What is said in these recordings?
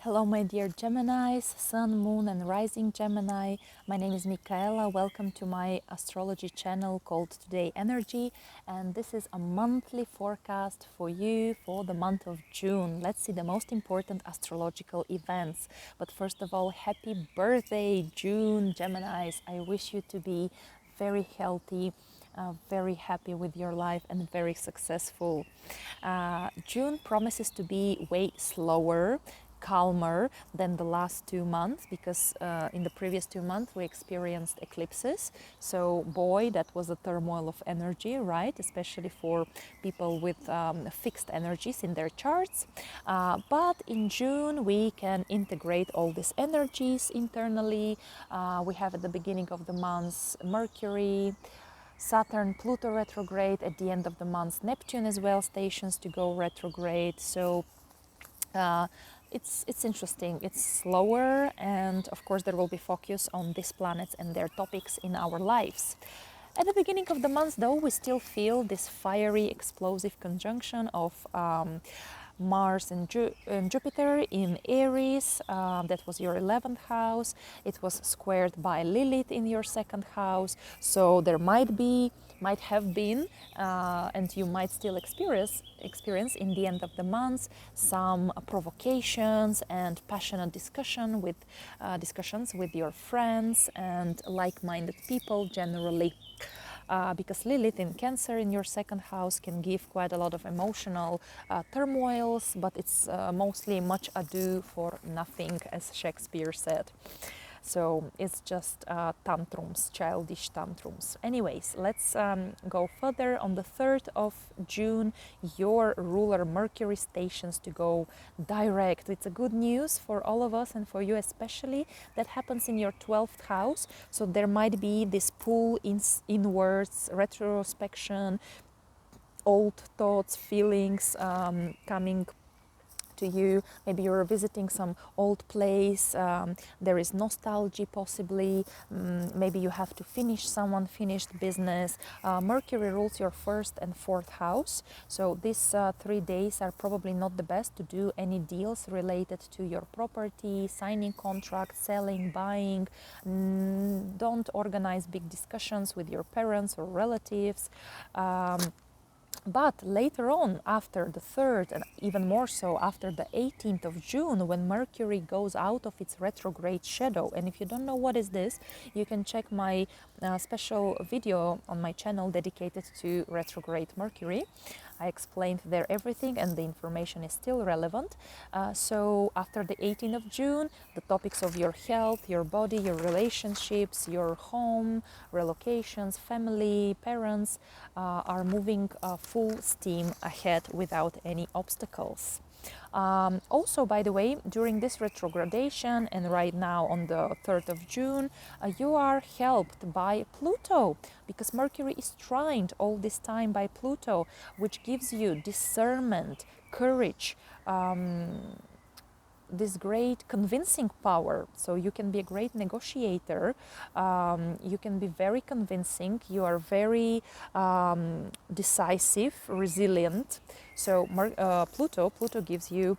Hello my dear Geminis, Sun, Moon and Rising Gemini. My name is Michaela. Welcome to my astrology channel called Todayenergy, and this is a monthly forecast for you for the month of June. Let's see the most important astrological events. But first of all, happy birthday June Geminis. I wish you to be very healthy, very happy with your life and very successful. June promises to be way slower, calmer than the last 2 months because in the previous 2 months we experienced eclipses. So boy, that was a turmoil of energy, right? Especially for people with fixed energies in their charts. But in June we can integrate all these energies internally. We have at the beginning of the month Mercury, Saturn, Pluto retrograde, at the end of the month Neptune as well stations to go retrograde. So it's interesting. It's slower, and of course there will be focus on these planets and their topics in our lives. At the beginning of the month though, we still feel this fiery explosive conjunction of Mars and Jupiter in Aries. That was your 11th house. It was squared by Lilith in your 2nd house. So there might have been, and you might still experience in the end of the month some provocations and passionate discussions with your friends and like-minded people generally. Because Lilith in Cancer in your 2nd house can give quite a lot of emotional turmoils, but it's mostly much ado for nothing, as Shakespeare said. So it's just tantrums, childish tantrums. Anyways, let's go further. On the 3rd of June, your ruler Mercury stations to go direct. It's a good news for all of us and for you especially. That happens in your 12th house. So there might be this pull inwards, retrospection, old thoughts, feelings coming to you. Maybe you're visiting some old place, there is nostalgia possibly, maybe you have to finish some unfinished business. Mercury rules your 1st and 4th house, so these 3 days are probably not the best to do any deals related to your property, signing contracts, selling, buying. Don't organize big discussions with your parents or relatives. But later on, after the 3rd, and even more so after the 18th of June, when Mercury goes out of its retrograde shadow, and if you don't know what is this, you can check my special video on my channel dedicated to retrograde Mercury. I explained there everything, and the information is still relevant. So after the 18th of June, the topics of your health, your body, your relationships, your home, relocations, family, parents are moving full steam ahead without any obstacles. Also, by the way, during this retrogradation and right now on the 3rd of June, you are helped by Pluto, because Mercury is trined all this time by Pluto, which gives you discernment, courage, this great convincing power. So you can be a great negotiator, you can be very convincing, you are very decisive, resilient. So Pluto gives you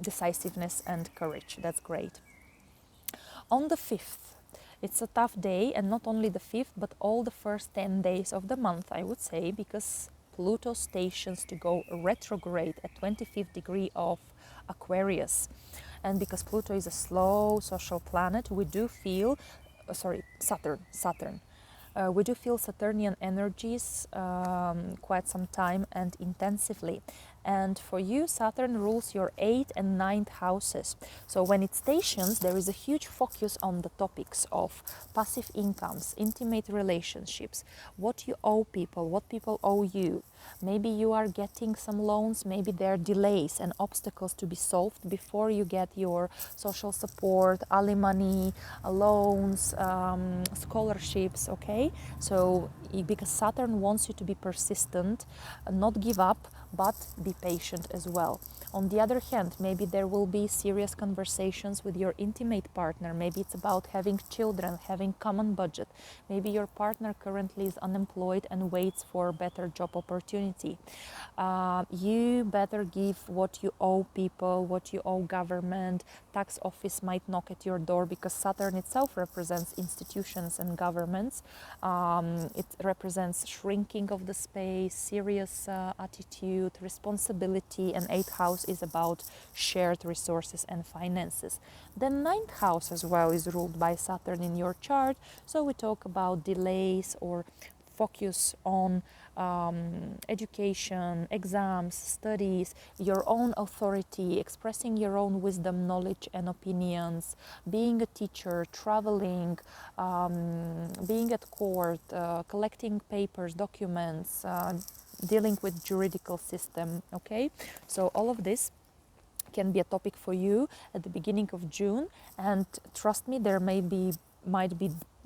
decisiveness and courage. That's great. On the 5th, it's a tough day, and not only the 5th but all the first 10 days of the month, I would say, because Pluto stations to go retrograde at 25th degree of Aquarius. And because Pluto is a slow social planet, we do feel Saturn. We do feel Saturnian energies quite some time and intensively. And for you, Saturn rules your 8th and 9th houses. So when it stations, there is a huge focus on the topics of passive incomes, intimate relationships, what you owe people, what people owe you. Maybe you are getting some loans, maybe there are delays and obstacles to be solved before you get your social support, alimony, loans, scholarships, okay? So because Saturn wants you to be persistent, not give up, but be patient as well. On the other hand, maybe there will be serious conversations with your intimate partner. Maybe it's about having children, having common budget. Maybe your partner currently is unemployed and waits for a better job opportunity. You better give what you owe people, what you owe government. Tax office might knock at your door because Saturn itself represents institutions and governments. It represents shrinking of the space, serious attitude, responsibility, and 8th house is about shared resources and finances. The 9th house as well is ruled by Saturn in your chart, so we talk about delays or focus on education, exams, studies, your own authority, expressing your own wisdom, knowledge, and opinions, being a teacher, traveling, being at court, collecting papers, documents, dealing with juridical system. Okay, so all of this can be a topic for you at the beginning of June, and trust me, there might be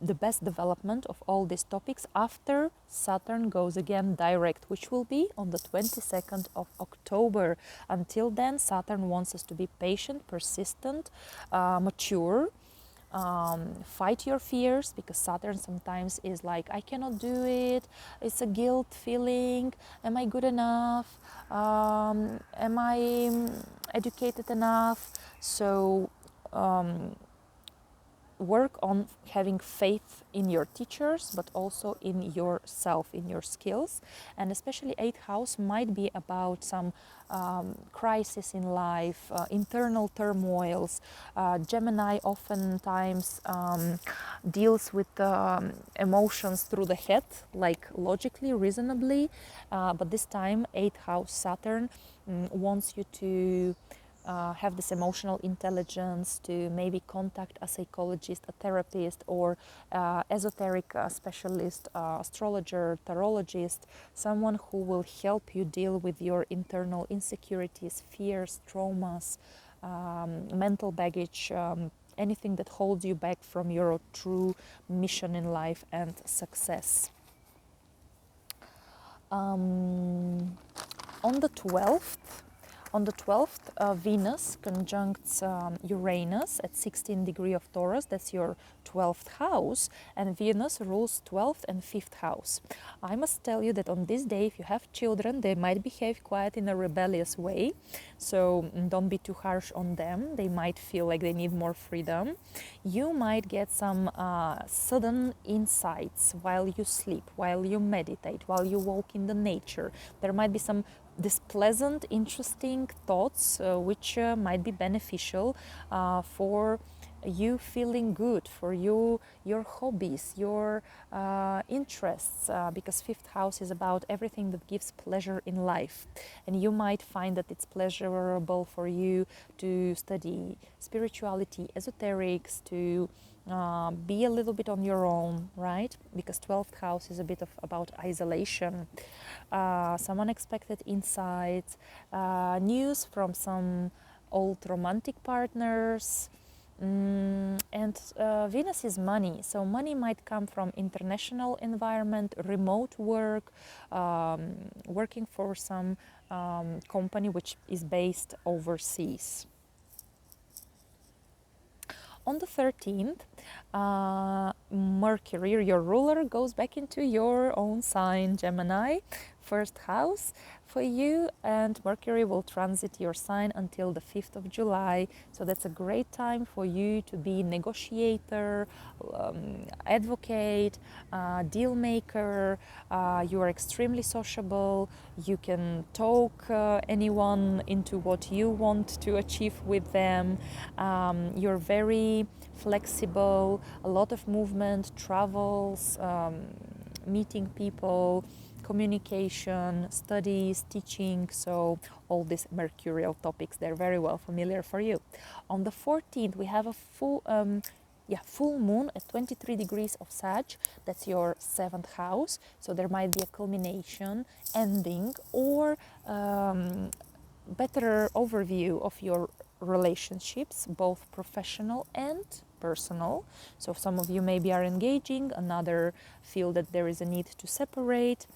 the best development of all these topics after Saturn goes again direct, which will be on the 22nd of October. Until then, Saturn wants us to be patient, persistent, mature, fight your fears, because Saturn sometimes is like, I cannot do it, it's a guilt feeling, am I good enough, am I educated enough? So work on having faith in your teachers, but also in yourself, in your skills. And especially 8th house might be about some crisis in life, internal turmoils. Gemini oftentimes deals with emotions through the head, like logically, reasonably, but this time 8th house Saturn wants you to have this emotional intelligence, to maybe contact a psychologist, a therapist, or esoteric specialist, astrologer, tarologist, someone who will help you deal with your internal insecurities, fears, traumas, mental baggage, anything that holds you back from your true mission in life and success. On the 12th, Venus conjuncts Uranus at 16 degree of Taurus. That's your 12th house, and Venus rules 12th and 5th house. I must tell you that on this day, if you have children, they might behave quite in a rebellious way, so don't be too harsh on them. They might feel like they need more freedom. You might get some sudden insights while you sleep, while you meditate, while you walk in the nature. There might be some this pleasant, interesting thoughts which might be beneficial for you feeling good, for you, your hobbies, your interests, because 5th house is about everything that gives pleasure in life. And you might find that it's pleasurable for you to study spirituality, esoterics, to be a little bit on your own, right? Because 12th house is a bit about isolation, some unexpected insights, news from some old romantic partners, and Venus is money, so money might come from international environment, remote work, working for some company which is based overseas. On the 13th, Mercury, your ruler, goes back into your own sign, Gemini, 1st house for you, and Mercury will transit your sign until the 5th of July. So that's a great time for you to be negotiator, advocate, deal maker. You are extremely sociable. You can talk anyone into what you want to achieve with them. You're very flexible, a lot of movement, travels, meeting people, communication, studies, teaching, so all these mercurial topics, they're very well familiar for you. On the 14th, we have a full moon at 23 degrees of Sag. That's your 7th house, so there might be a culmination, ending, or better overview of your relationships, both professional and personal. So some of you maybe are engaging, another feel that there is a need to separate.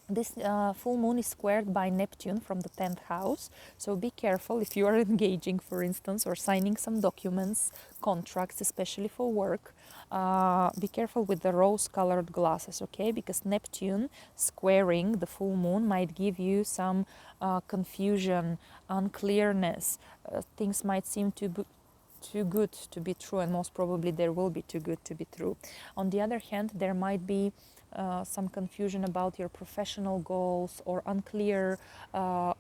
This full moon is squared by Neptune from the 10th house, so be careful if you are engaging, for instance, or signing some documents, contracts, especially for work. Be careful with the rose-colored glasses, okay? Because Neptune squaring the full moon might give you some confusion, unclearness. Things might seem too good to be true, and most probably there will be too good to be true. On the other hand, there might be some confusion about your professional goals or unclear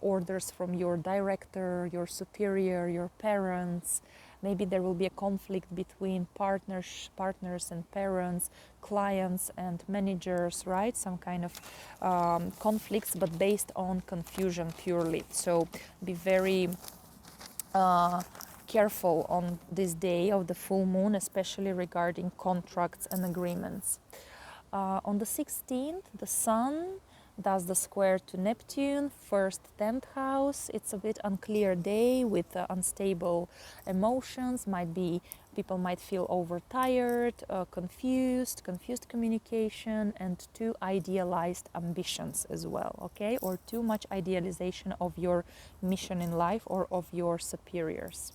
orders from your director, your superior, your parents. Maybe there will be a conflict between partners and parents, clients and managers, right? Some kind of conflicts, but based on confusion purely. So be very careful on this day of the full moon, especially regarding contracts and agreements. On the 16th, the Sun does the square to Neptune, first 10th house. It's a bit unclear day with unstable emotions. People might feel overtired, confused communication, and too idealized ambitions as well, okay? Or too much idealization of your mission in life or of your superiors.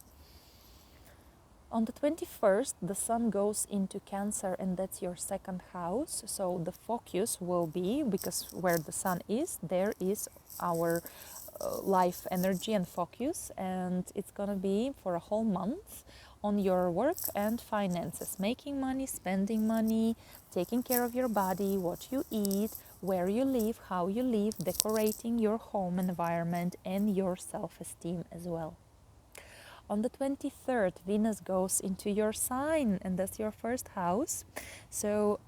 On the 21st, the Sun goes into Cancer, and that's your second house. So the focus will be, because where the Sun is, there is our life energy and focus, and it's gonna be for a whole month on your work and finances, making money, spending money, taking care of your body, what you eat, where you live, how you live, decorating your home environment and your self-esteem as well. On the 23rd, Venus goes into your sign, and that's your first house. So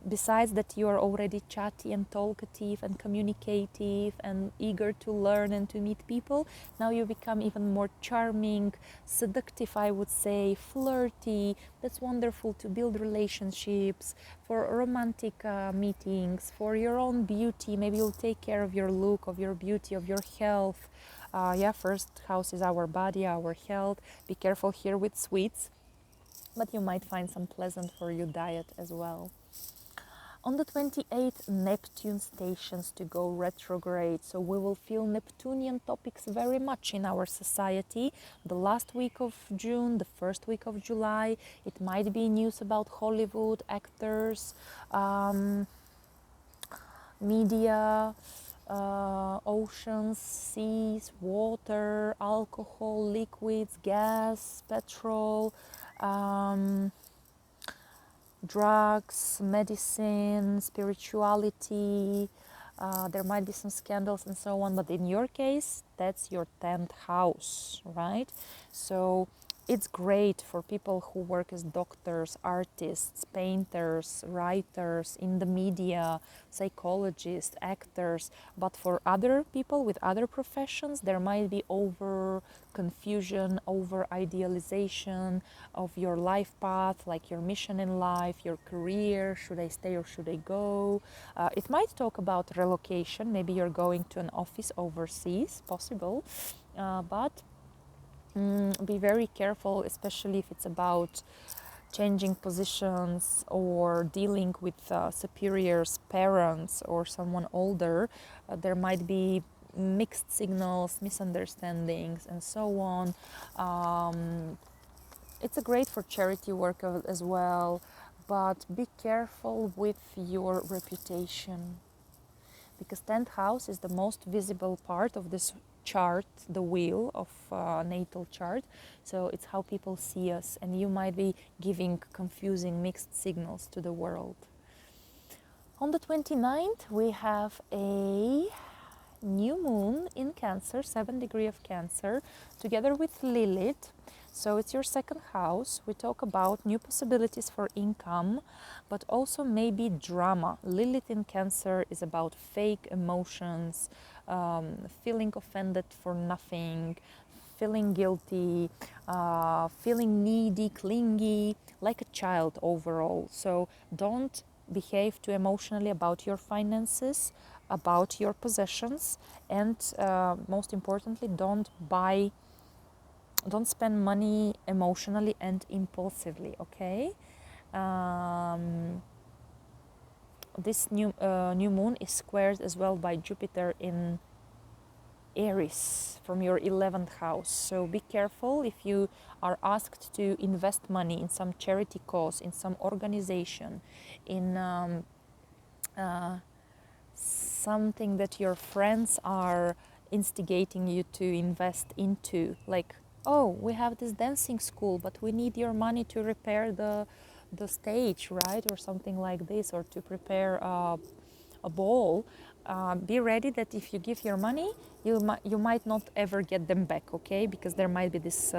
besides that you are already chatty and talkative and communicative and eager to learn and to meet people, now you become even more charming, seductive, I would say, flirty. That's wonderful to build relationships, for romantic meetings, for your own beauty. Maybe you'll take care of your look, of your beauty, of your health. First house is our body, our health. Be careful here with sweets, but you might find some pleasant for you diet as well. On the 28th, Neptune stations to go retrograde, so we will feel Neptunian topics very much in our society. The last week of June, the first week of July, it might be news about Hollywood, actors, media, oceans, seas, water, alcohol, liquids, gas, petrol, drugs, medicine, spirituality. There might be some scandals and so on, but in your case, that's your 10th house, right? So it's great for people who work as doctors, artists, painters, writers, in the media, psychologists, actors. But for other people with other professions, there might be over confusion, over idealization of your life path, like your mission in life, your career. Should I stay or should I go? It might talk about relocation. Maybe you're going to an office overseas, possible. But be very careful, especially if it's about changing positions or dealing with superiors, parents, or someone older. There might be mixed signals, misunderstandings, and so on. It's a great for charity work as well, but be careful with your reputation, because 10th house is the most visible part of this chart, the wheel of natal chart. So it's how people see us, and you might be giving confusing mixed signals to the world. On the 29th, we have a new moon in Cancer, 7th degree of Cancer, together with Lilith. So it's your second house. We talk about new possibilities for income, but also maybe drama. Lilith in Cancer is about fake emotions, feeling offended for nothing, feeling guilty, feeling needy, clingy, like a child overall. So don't behave too emotionally about your finances, about your possessions, and most importantly, don't spend money emotionally and impulsively, okay? this new moon is squared as well by Jupiter in Aries from your 11th house. So be careful if you are asked to invest money in some charity cause, in some organization, in something that your friends are instigating you to invest into. Like, oh, we have this dancing school, but we need your money to repair the stage, right? Or something like this, or to prepare a ball. Be ready that if you give your money, you might not ever get them back, okay? Because there might be this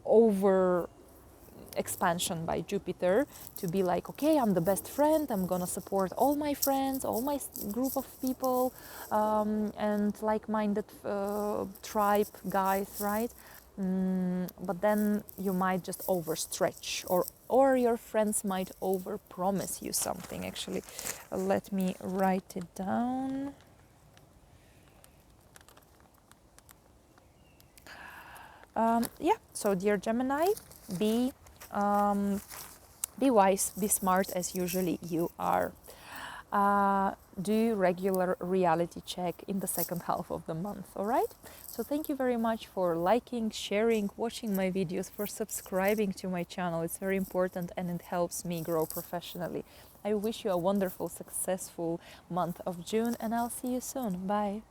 over expansion by Jupiter to be like, okay, I'm the best friend, I'm gonna support all my friends, all my group of people, and like-minded tribe guys, right? But then you might just overstretch, or your friends might overpromise you something. Actually, let me write it down. Yeah, so dear Gemini, be wise, be smart as usually you are. Do regular reality check in the second half of the month, all right? So thank you very much for liking, sharing, watching my videos, for subscribing to my channel. It's very important and it helps me grow professionally. I wish you a wonderful, successful month of June, and I'll see you soon. Bye.